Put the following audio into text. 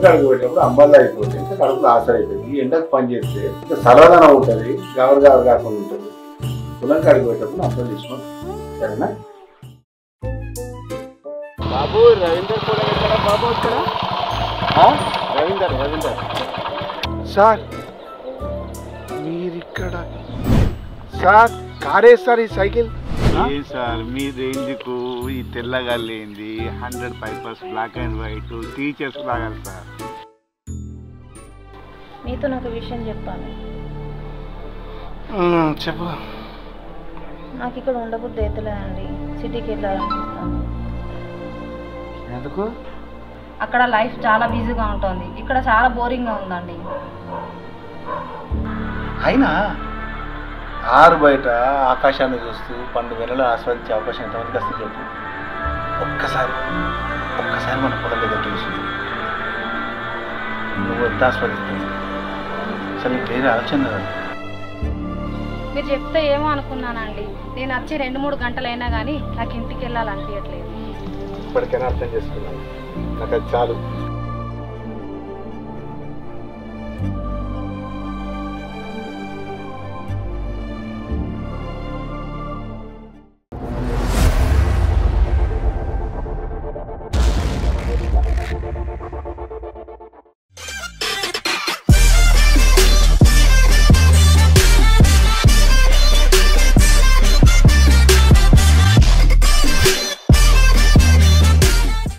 కడుగు పెట్టినప్పుడు అంబల్లా అయిపోతుంది, ఇంకా కడుపులో ఆసర అవుతుంది. ఈ ఎండకు పని చేస్తే ఇంకా సరళదనం ఉంటుంది, గవర్ కాకుండా ఉంటుంది. పొలం కడుగు పెట్టినప్పుడు అసలు తీసుకోండి, సరేనా? బాబు రవీందర్ కూడా ఎక్కడ బాబు ఇక్కడ? రవీందర్ సార్ మీరిక్కడ సార్ కారే సార్ ఈ సైకిల్ ఏం సార్ మీ రేంజ్కు ఈ తెల్లగా లేనిది 100 Pipers Black and White Teacher's లాగా సార్. మీతో నాకు విషయం చెప్పాలి. చెప్పు. నాకు ఇక్కడ ఉండబుద్ధి అవుతలేదండి, సిటీకి వెళ్ళాలనిపిస్తాను. ఎందుకు? అక్కడ లైఫ్ చాలా బిజీగా ఉంటుంది, ఇక్కడ చాలా బోరింగ్గా ఉందండి. అయినా ఆరు బయట ఆకాశాన్ని చూస్తూ పండు వెలలో ఆస్వాదించే అవకాశం ఎంతమందికి వస్తుంది చెప్పు. ఒక్కసారి మన పొలం దగ్గర చూసి నువ్వు ఎంత ఆస్వాదిస్తుంది అసలు నీకేం ఆలోచన కదా. మీరు చెప్తే ఏమో అనుకున్నానండి, నేను వచ్చి 2-3 గంటలైనా కానీ నాకు ఇంటికి వెళ్ళాలనిపించట్లేదు. ఇప్పటికైనా అర్థం చేసుకున్నాను, నాకు అది చాలు.